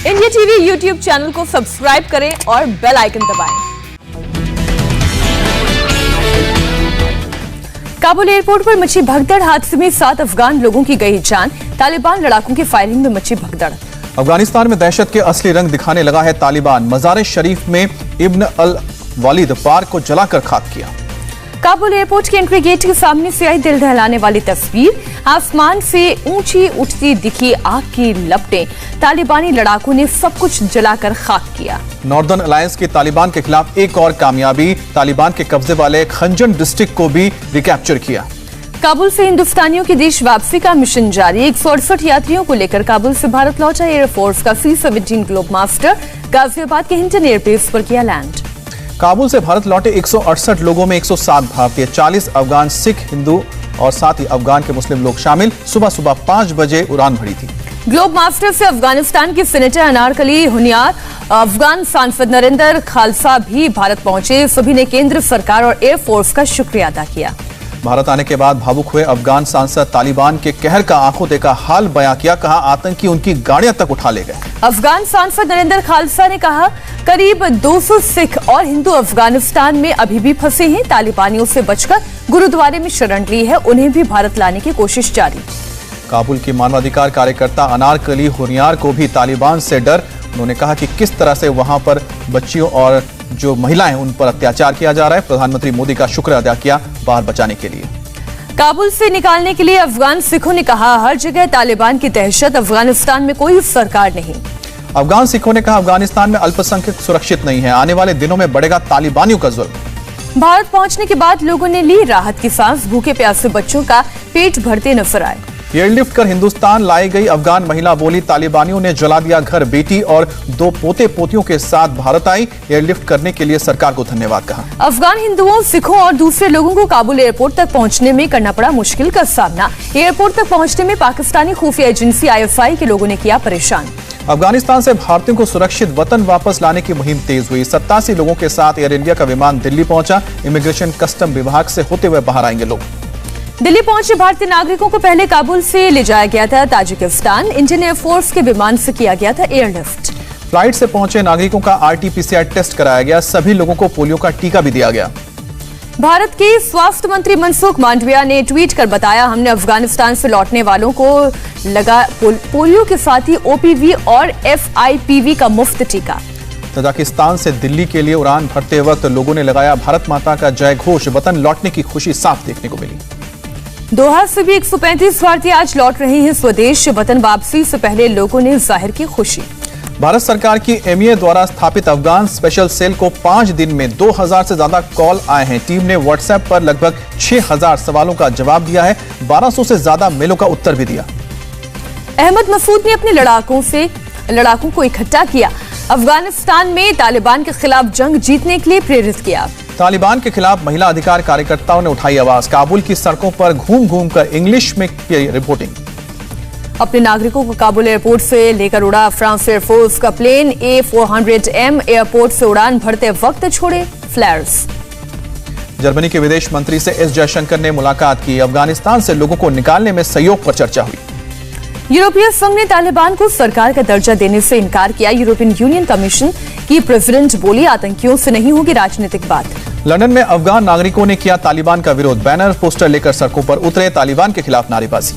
India TV YouTube channel को subscribe करें और बेल आइकन दबाएं। काबुल एयरपोर्ट पर मची भगदड़, हादसे में 7 अफगान लोगों की गई जान। तालिबान लड़ाकों की फायरिंग में मची भगदड़। अफगानिस्तान में दहशत के असली रंग दिखाने लगा है तालिबान। मजार शरीफ में इब्न अल वालिद पार्क को जलाकर खाक किया। काबुल एयरपोर्ट के एंट्री गेट के सामने से आई दिल दहलाने वाली तस्वीर। आसमान से ऊंची उठती दिखी आग की लपटें। तालिबानी लड़ाकों ने सब कुछ जलाकर खाक किया। नॉर्दर्न अलायंस की तालिबान के खिलाफ एक और कामयाबी, तालिबान के कब्जे वाले खंजन डिस्ट्रिक्ट को भी रिकैप्चर किया। काबुल से हिंदुस्तानियों की देश वापसी का मिशन जारी। 168 यात्रियों को लेकर काबुल से भारत लौटा एयरफोर्स का C-17 ग्लोब मास्टर गाजियाबाद के हिंटन एयरबेस पर किया लैंड। काबुल से भारत लौटे 168 लोगों में 107 भारतीय, 40 अफगान, सिख, हिंदू और साथ ही अफगान के मुस्लिम लोग शामिल। सुबह 5 बजे उड़ान भरी थी। ग्लोब मास्टर से अफगानिस्तान के सेनेटर अनारकली हुनियार, अफगान सांसद नरेंद्र खालसा भी भारत पहुंचे। सभी ने केंद्र सरकार और एयरफोर्स का शुक्रिया अदा किया। भारत आने के बाद भावुक हुए अफगान सांसद तालिबान के कहर का आंखों देखा हाल बयां किया। कहा आतंकी उनकी गाड़ियां तक उठा ले गए। अफगान सांसद नरेंद्र खालसा ने कहा करीब 200 सिख और हिंदू अफगानिस्तान में अभी भी फंसे हैं। तालिबानियों से बचकर गुरुद्वारे में शरण ली है। उन्हें भी भारत लाने की कोशिश जारी। काबुल की मानवाधिकार कार्यकर्ता अनारकली हुनियार को भी तालिबान से डर। उन्होंने कहा कि किस तरह से वहां पर बच्चियों और जो महिलाएं हैं उन पर अत्याचार किया जा रहा है। प्रधानमंत्री मोदी का शुक्र अदा किया बाहर बचाने के लिए। काबुल से निकालने के लिए अफगान सिखों ने कहा हर जगह तालिबान की दहशत, अफगानिस्तान में कोई सरकार नहीं। अफगान सिखों ने कहा अफगानिस्तान में अल्पसंख्यक सुरक्षित नहीं है, आने वाले दिनों में बढ़ेगा तालिबानियों का जुल्म। भारत पहुंचने के बाद लोगों ने ली राहत की सांस। भूखे प्यासे बच्चों का पेट भरते नजर आए। एयरलिफ्ट कर हिंदुस्तान लाई गई अफगान महिला बोली तालिबानियों ने जला दिया घर। बेटी और 2 पोते पोतियों के साथ भारत आई। एयरलिफ्ट करने के लिए सरकार को धन्यवाद कहा। अफगान हिंदुओं, सिखों और दूसरे लोगों को काबुल एयरपोर्ट तक पहुंचने में करना पड़ा मुश्किल का सामना। एयरपोर्ट तक पहुंचने में पाकिस्तानी खुफिया एजेंसी ISI के लोगों ने किया परेशान। अफगानिस्तान से भारतीयों को सुरक्षित वतन वापस लाने की मुहिम तेज हुई। 87 लोगों के साथ एयर इंडिया का विमान दिल्ली पहुंचा। इमिग्रेशन कस्टम विभाग से होते हुए बाहर आएंगे लोग। दिल्ली पहुंचे भारतीय नागरिकों को पहले काबुल से ले जाया गया था ताजिकिस्तान। इंडियन एयरफोर्स के विमान से किया गया था एयरलिफ्ट। फ्लाइट से पहुंचे नागरिकों का RT-PCR टेस्ट कराया गया। सभी लोगों को पोलियो का टीका भी दिया गया। भारत के स्वास्थ्य मंत्री मनसुख मांडविया ने ट्वीट कर बताया हमने अफगानिस्तान से लौटने वालों को लगा पोलियो के साथ ही OPV और FIPV का मुफ्त टीका। तजाकिस्तान से दिल्ली के लिए उड़ान भरते वक्त लोगों ने लगाया भारत माता का जय घोष। वतन लौटने की खुशी साफ देखने को मिली। दोहा से भी 135 भारतीय आज लौट रहे हैं स्वदेश। वतन वापसी से पहले लोगों ने जाहिर की खुशी। भारत सरकार की MEA द्वारा स्थापित अफगान स्पेशल सेल को 5 दिन में 2000 से ज्यादा कॉल आए हैं। टीम ने WhatsApp पर लगभग 6000 सवालों का जवाब दिया है। 1200 से ज्यादा मेलों का उत्तर भी दिया। अहमद मसूद ने अपने लड़ाकों को इकट्ठा किया। अफगानिस्तान में तालिबान के खिलाफ जंग जीतने के लिए प्रेरित किया। तालिबान के खिलाफ महिला अधिकार कार्यकर्ताओं ने उठाई आवाज। काबुल की सड़कों पर घूम घूम कर इंग्लिश में की रिपोर्टिंग। अपने नागरिकों को काबुल एयरपोर्ट से लेकर उड़ा फ्रांस एयरफोर्स का प्लेन A400M। एयरपोर्ट से उड़ान भरते वक्त छोड़े फ्लैर्स। जर्मनी के विदेश मंत्री से S जयशंकर ने मुलाकात की। अफगानिस्तान से लोगों को निकालने में सहयोग पर चर्चा हुई। यूरोपीय संघ ने तालिबान को सरकार का दर्जा देने से इनकार किया। यूरोपियन यूनियन कमीशन की प्रेसिडेंट बोली आतंकियों से नहीं होगी राजनीतिक बात। लंदन में अफगान नागरिकों ने किया तालिबान का विरोध। बैनर पोस्टर लेकर सड़कों पर उतरे। तालिबान के खिलाफ नारेबाजी।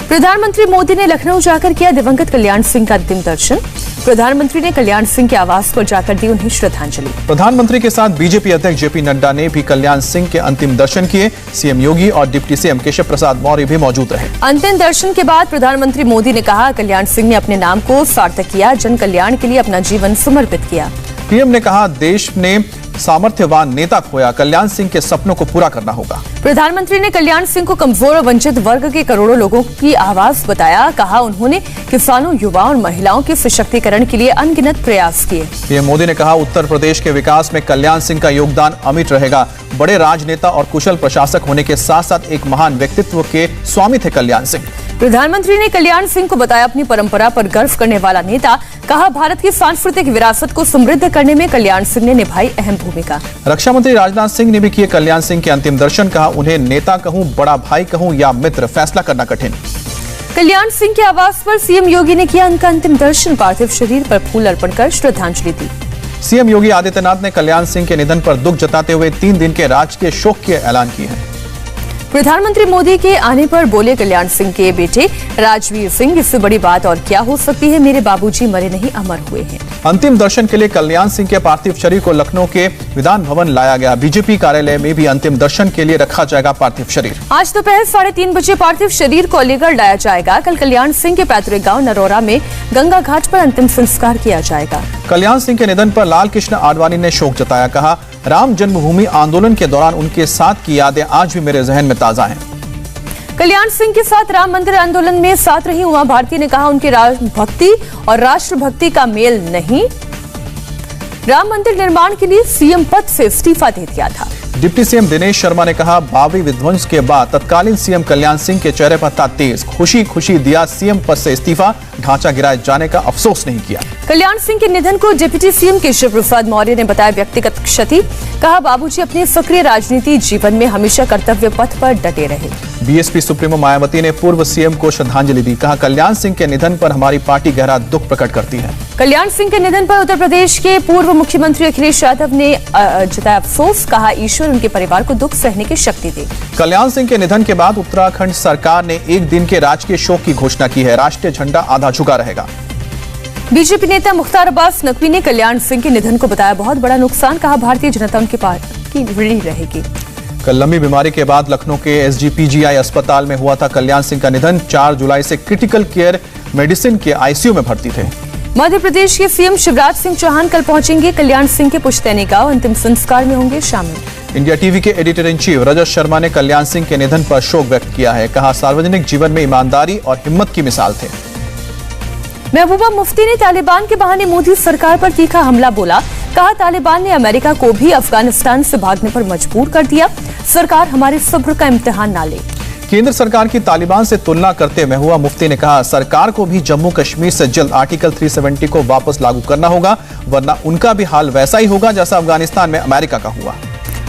प्रधानमंत्री मोदी ने लखनऊ जाकर किया दिवंगत कल्याण सिंह का अंतिम दर्शन। प्रधानमंत्री ने कल्याण सिंह के आवास पर जाकर दी उन्हें श्रद्धांजलि। प्रधानमंत्री के साथ बीजेपी अध्यक्ष JP नड्डा ने भी कल्याण सिंह के अंतिम दर्शन किए। CM योगी और डिप्टी CM केशव प्रसाद मौर्य भी मौजूद रहे। अंतिम दर्शन के बाद प्रधानमंत्री मोदी ने कहा कल्याण सिंह ने अपने नाम को सार्थक किया, जन कल्याण के लिए अपना जीवन समर्पित किया। PM ने कहा देश ने सामर्थ्यवान नेता खोया, कल्याण सिंह के सपनों को पूरा करना होगा। प्रधानमंत्री ने कल्याण सिंह को कमजोर और वंचित वर्ग के करोड़ों लोगों की आवाज बताया। कहा उन्होंने किसानों, युवाओं और महिलाओं के सशक्तिकरण के लिए अनगिनत प्रयास किए। PM मोदी ने कहा उत्तर प्रदेश के विकास में कल्याण सिंह का योगदान अमिट रहेगा। बड़े राजनेता और कुशल प्रशासक होने के साथ साथ एक महान व्यक्तित्व के स्वामी थे कल्याण सिंह। प्रधानमंत्री ने कल्याण सिंह को बताया अपनी परंपरा पर गर्व करने वाला नेता। कहा भारत की सांस्कृतिक विरासत को समृद्ध करने में कल्याण सिंह ने निभाई अहम भूमिका। रक्षा मंत्री राजनाथ सिंह ने भी किए कल्याण सिंह के अंतिम दर्शन। कहा उन्हें नेता कहूं, बड़ा भाई कहूं या मित्र, फैसला करना कठिन। कल्याण सिंह के आवास पर सीएम योगी ने किया उनका अंतिम दर्शन, पार्थिव शरीर पर फूल अर्पण कर श्रद्धांजलि दी। सीएम योगी आदित्यनाथ ने कल्याण सिंह के निधन पर दुख जताते हुए 3 दिन के राजकीय शोक के ऐलान किए हैं। प्रधानमंत्री मोदी के आने पर बोले कल्याण सिंह के बेटे राजवीर सिंह, इससे बड़ी बात और क्या हो सकती है, मेरे बाबूजी मरे नहीं अमर हुए हैं। अंतिम दर्शन के लिए कल्याण सिंह के पार्थिव शरीर को लखनऊ के विधान भवन लाया गया। बीजेपी कार्यालय में भी अंतिम दर्शन के लिए रखा जाएगा पार्थिव शरीर। आज दोपहर 3:30 बजे पार्थिव शरीर को अलीगढ़ लाया जाएगा। कल कल्याण सिंह के पैतृक गांव नरोरा में गंगा घाट पर अंतिम संस्कार किया जाएगा। कल्याण सिंह के निधन पर लाल कृष्ण आडवाणी ने शोक जताया, कहा राम जन्मभूमि आंदोलन के दौरान उनके साथ की यादें आज भी मेरे जहन में ताजा हैं। कल्याण सिंह के साथ राम मंदिर आंदोलन में साथ रही उमा भारती ने कहा उनकी भक्ति और राष्ट्रभक्ति का मेल नहीं, राम मंदिर निर्माण के लिए सीएम पद से इस्तीफा दे दिया था। डिप्टी सीएम दिनेश शर्मा ने कहा बाबरी विध्वंस के बाद तत्कालीन सीएम कल्याण सिंह के चेहरे पर था तेज, खुशी खुशी दिया सीएम पद से इस्तीफा, ढांचा गिराए जाने का अफसोस नहीं किया। कल्याण सिंह के निधन को डिप्टी सीएम केशव प्रसाद मौर्य ने बताया व्यक्तिगत क्षति, कहा बाबूजी अपने सक्रिय राजनीति जीवन में हमेशा कर्तव्य पथ पर डटे रहे। बीएसपी सुप्रीमो मायावती ने पूर्व सीएम को श्रद्धांजलि दी, कहा कल्याण सिंह के निधन पर हमारी पार्टी गहरा दुख प्रकट करती है। कल्याण सिंह के निधन पर उत्तर प्रदेश के पूर्व मुख्यमंत्री अखिलेश यादव ने जताया अफसोस, कहा ईश्वर उनके परिवार को दुख सहने की शक्ति दे। कल्याण सिंह के निधन के बाद उत्तराखंड सरकार ने 1 दिन के राजकीय शोक की घोषणा की है। राष्ट्रीय झंडा आधा झुका रहेगा। बीजेपी नेता मुख्तार अब्बास नकवी ने कल्याण सिंह के निधन को बताया बहुत बड़ा नुकसान, कहा भारतीय जनता उनके पार्टी की ऋणी रहेगी। कल लंबी बीमारी के बाद लखनऊ के एसजीपीजीआई अस्पताल में हुआ था कल्याण सिंह का निधन। 4 जुलाई से क्रिटिकल केयर मेडिसिन के आईसीयू में भर्ती थे। मध्य प्रदेश के सीएम शिवराज सिंह चौहान कल पहुंचेंगे कल्याण सिंह के पुश्तैनी गांव, अंतिम संस्कार में होंगे शामिल। इंडिया टीवी के editor in chief Rajat Sharma ने कल्याण सिंह के निधन पर शोक व्यक्त किया है, कहा सार्वजनिक जीवन में ईमानदारी और हिम्मत की मिसाल थे। महबूबा मुफ्ती ने तालिबान के बहाने मोदी सरकार पर तीखा हमला बोला, कहा तालिबान ने अमेरिका को भी अफगानिस्तान से भागने पर मजबूर कर दिया, सरकार हमारे सब्र का इम्तिहान ना ले। केंद्र सरकार की तालिबान से तुलना करते महबूबा मुफ्ती ने कहा सरकार को भी जम्मू कश्मीर से जल्द आर्टिकल 370 को वापस लागू करना होगा, वरना उनका भी हाल वैसा ही होगा जैसा अफगानिस्तान में अमेरिका का हुआ।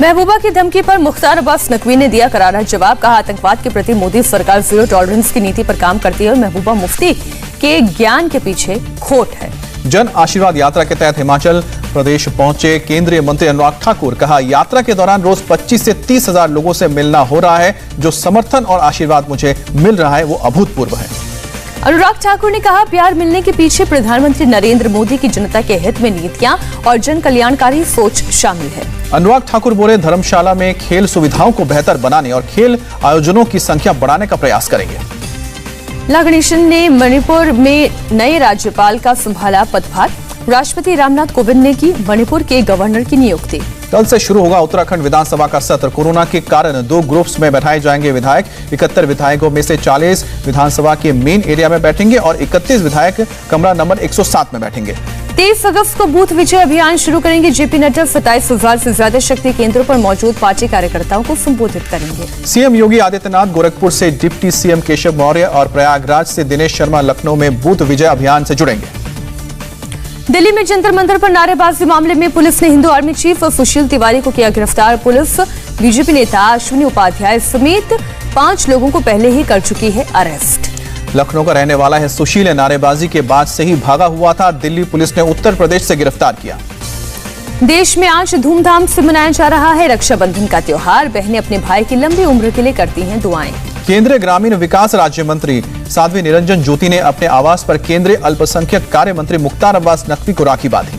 महबूबा की धमकी पर मुख्तार अब्बास नकवी ने दिया करारा जवाब, कहा आतंकवाद के प्रति मोदी सरकार जीरो टॉलरेंस की नीति पर काम करती है और महबूबा मुफ्ती के ज्ञान के पीछे खोट है। जन आशीर्वाद यात्रा के तहत हिमाचल प्रदेश पहुंचे केंद्रीय मंत्री अनुराग ठाकुर, कहा यात्रा के दौरान रोज 25 से 30 हजार लोगों से मिलना हो रहा है, जो समर्थन और आशीर्वाद मुझे मिल रहा है वो अभूतपूर्व है। अनुराग ठाकुर ने कहा प्यार मिलने के पीछे प्रधानमंत्री नरेंद्र मोदी की जनता के हित में नीतियां और जन कल्याणकारी सोच शामिल है। अनुराग ठाकुर बोले धर्मशाला में खेल सुविधाओं को बेहतर बनाने और खेल आयोजनों की संख्या बढ़ाने का प्रयास करेंगे। ला गणेशन ने मणिपुर में नए राज्यपाल का संभाला पदभार, राष्ट्रपति रामनाथ कोविंद ने की मणिपुर के गवर्नर की नियुक्ति। कल से शुरू होगा उत्तराखंड विधानसभा का सत्र। कोरोना के कारण 2 ग्रुप्स में बैठाए जाएंगे विधायक। 71 विधायकों में से 40 विधानसभा के मेन एरिया में बैठेंगे और 31 विधायक कमरा नंबर 107 में बैठेंगे। 23 अगस्त को बूथ विजय अभियान शुरू करेंगे जेपी नड्डा। 27,000 से ज्यादा शक्ति केंद्रों पर मौजूद पार्टी कार्यकर्ताओं को संबोधित करेंगे। सीएम योगी आदित्यनाथ गोरखपुर से डिप्टी सीएम केशव मौर्य और प्रयागराज से दिनेश शर्मा लखनऊ में बूथ विजय अभियान से जुड़ेंगे। दिल्ली में जंतर मंतर पर नारेबाजी मामले में पुलिस ने हिंदू आर्मी चीफ सुशील तिवारी को किया गिरफ्तार। पुलिस बीजेपी नेता अश्विनी उपाध्याय समेत 5 लोगों को पहले ही कर चुकी है अरेस्ट। लखनऊ का रहने वाला है सुशील, नारेबाजी के बाद से ही भागा हुआ था। दिल्ली पुलिस ने उत्तर प्रदेश से गिरफ्तार किया। देश में आज धूमधाम से मनाया जा रहा है रक्षाबंधन का त्योहार। बहनें अपने भाई की लंबी उम्र के लिए करती हैं दुआएं। केंद्रीय ग्रामीण विकास राज्य मंत्री साध्वी निरंजन ज्योति ने अपने आवास पर केंद्रीय अल्पसंख्यक कार्य मंत्री मुख्तार अब्बास नकवी को राखी बांधी।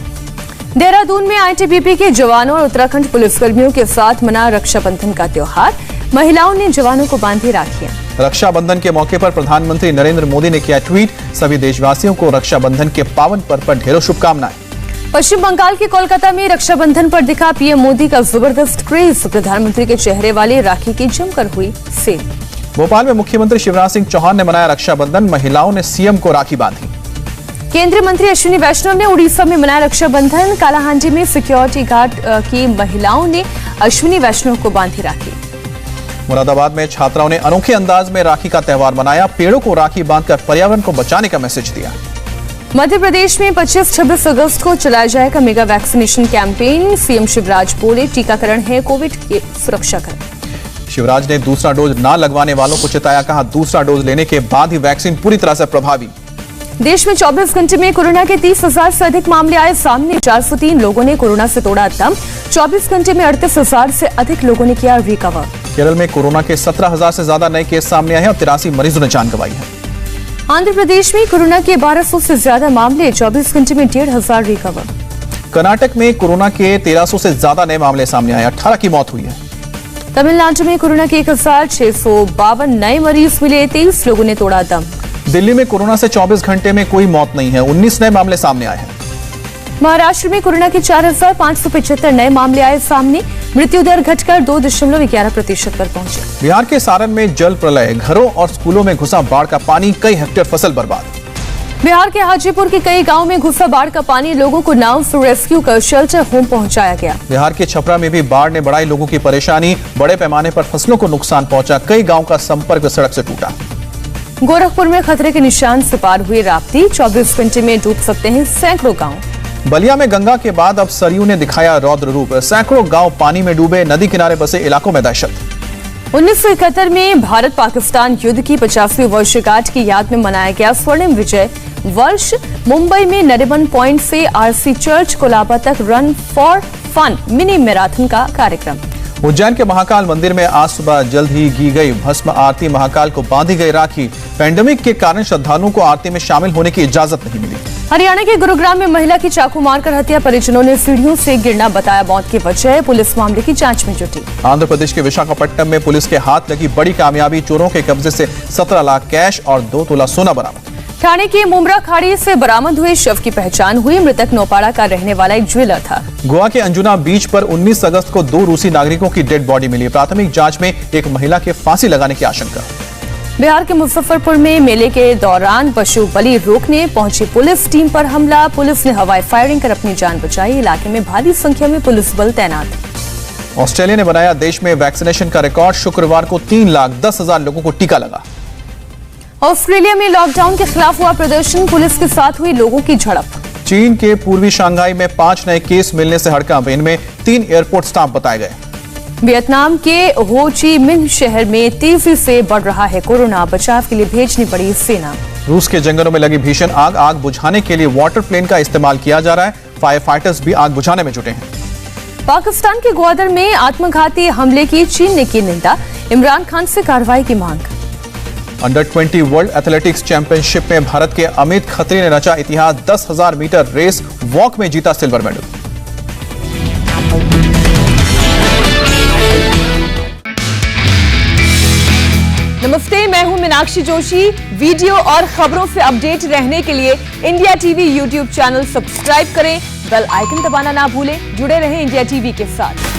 देहरादून में आईटीबीपी के जवानों और उत्तराखंड पुलिसकर्मियों के साथ मना रक्षाबंधन का त्योहार। महिलाओं ने जवानों को बांधी राखियां। रक्षाबंधन के मौके पर प्रधानमंत्री नरेंद्र मोदी ने किया ट्वीट, सभी देशवासियों को रक्षाबंधन के पावन पर्व पर ढेरों शुभकामनाएं। पश्चिम बंगाल के कोलकाता में रक्षाबंधन पर दिखा पीएम मोदी का जबरदस्त क्रेज। प्रधानमंत्री के चेहरे वाली राखी की जमकर हुई सेल। भोपाल में मुख्यमंत्री शिवराज सिंह चौहान ने मनाया रक्षाबंधन। महिलाओं ने सीएम को राखी बांधी। केंद्रीय मंत्री अश्विनी वैष्णव ने उड़ीसा में मनाया रक्षाबंधन। कालाहांडी में सिक्योरिटी गार्ड की महिलाओं ने अश्विनी वैष्णव को बांधी राखी। मुरादाबाद में छात्राओं ने अनोखे अंदाज में राखी का त्योहार मनाया। पेड़ों को राखी बांधकर पर्यावरण को बचाने का मैसेज दिया। मध्य प्रदेश में 25-26 अगस्त को चलाया जाएगा mega vaccination campaign. CM Shivraj बोले टीकाकरण है कोविड की सुरक्षा कर। शिवराज ने दूसरा डोज ना लगवाने वालों को चिताया, कहा दूसरा डोज लेने के बाद ही वैक्सीन पूरी तरह से प्रभावी। देश में 24 घंटे में कोरोना के 30,000 से अधिक मामले आए सामने। 403 लोगों ने कोरोना से तोड़ा दम। 24 घंटे में 38,000 से अधिक लोगों ने किया रिकवर। केरल में कोरोना के 17,000 से ज्यादा नए केस सामने आए हैं और 83 मरीजों ने जान गंवाई है। आंध्र प्रदेश में कोरोना के 1200 से ज्यादा मामले। 24 घंटे में 1,500 रिकवर। कर्नाटक में कोरोना के 1300 से ज्यादा नए मामले सामने आए, 18 की मौत हुई है। तमिलनाडु में कोरोना के 1,652 नए मरीज मिले। 23 लोगों ने तोड़ा दम। दिल्ली में कोरोना से 24 घंटे में कोई मौत नहीं है, 19 नए मामले सामने आए हैं। महाराष्ट्र में कोरोना के 4,575 नए मामले आए सामने। मृत्यु दर घटकर 2.11% पर पहुंची। बिहार के सारण में जल प्रलय, घरों और स्कूलों में घुसा बाढ़ का पानी, कई हेक्टेयर फसल बर्बाद। बिहार के हाजीपुर के कई गांव में घुसा बाढ़ का पानी। लोगों को नाव से रेस्क्यू कर शेल्टर होम पहुंचाया गया। बिहार के छपरा में भी बाढ़ ने बढ़ाई लोगों की परेशानी। बड़े पैमाने पर फसलों को नुकसान पहुंचा, कई गांव का संपर्क सड़क से टूटा। गोरखपुर में खतरे के निशान से पार हुई राप्ती। 24 घंटे में डूब सकते हैं सैकड़ों गांव। बलिया में गंगा के बाद अब सरयू ने दिखाया रौद्र रूप, सैकड़ों गांव पानी में डूबे, नदी किनारे बसे इलाकों में दहशत। 1971 में भारत पाकिस्तान युद्ध की 50वीं वर्षगांठ की याद में मनाया गया स्वर्णिम विजय वर्ष। मुंबई में नरिमन पॉइंट से आरसी चर्च कोलाबा तक run for fun mini marathon का कार्यक्रम। उज्जैन के महाकाल मंदिर में आज सुबह जल्द ही की गई भस्म आरती, महाकाल को बांधी गई राखी। पैंडेमिक के कारण श्रद्धालुओं को आरती में शामिल होने की इजाजत नहीं मिली। हरियाणा के गुरुग्राम में महिला की चाकू मारकर हत्या, परिजनों ने सीढ़ियों से गिरना बताया मौत की वजह। पुलिस मामले की जांच में जुटी। आंध्र प्रदेश के विशाखापट्टनम में पुलिस के हाथ लगी बड़ी कामयाबी, चोरों के कब्जे से 17 लाख कैश और 2 तोला सोना बरामद। ठाणे के मुमरा खाड़ी से बरामद हुए शव की पहचान हुई। मृतक नौपाड़ा का रहने वाला एक ज्वेलर था। गोवा के अंजुना बीच पर 19 अगस्त को 2 रूसी नागरिकों की डेड बॉडी मिली। प्राथमिक जांच में एक महिला के फांसी लगाने की आशंका। बिहार के मुजफ्फरपुर में मेले के दौरान पशु बलि रोकने पहुंची पुलिस टीम पर हमला। पुलिस ने हवाई फायरिंग कर अपनी जान बचाई। इलाके में भारी संख्या में पुलिस बल तैनात। ऑस्ट्रेलिया ने बनाया देश में वैक्सीनेशन का रिकॉर्ड। शुक्रवार को 3,10,000 लोगों को टीका लगा। ऑस्ट्रेलिया में लॉकडाउन के खिलाफ हुआ प्रदर्शन, पुलिस के साथ हुई लोगों की झड़प। चीन के पूर्वी शंघाई में 5 नए केस मिलने से हड़कंप, इनमें 3 एयरपोर्ट स्टाफ बताए गए। वियतनाम के हो ची मिन्ह शहर में तेजी से बढ़ रहा है कोरोना, बचाव के लिए भेजनी पड़ी सेना। रूस के जंगलों में लगी भीषण आग बुझाने के लिए वाटर प्लेन का इस्तेमाल किया जा रहा है। फायर फाइटर्स भी आग बुझाने में जुटे हैं। पाकिस्तान के ग्वादर में आत्मघाती हमले की चीन ने की निंदा। इमरान खान से कार्रवाई की मांग। अंडर 20 वर्ल्ड एथलेटिक्स चैंपियनशिप में भारत के अमित खत्री ने रचा इतिहास। 10,000 मीटर रेस वॉक में जीता सिल्वर मेडल। नमस्ते, मैं हूं मीनाक्षी जोशी। वीडियो और खबरों से अपडेट रहने के लिए India TV YouTube channel subscribe करें, बेल आइकन दबाना ना भूलें। जुड़े रहें इंडिया टीवी के साथ।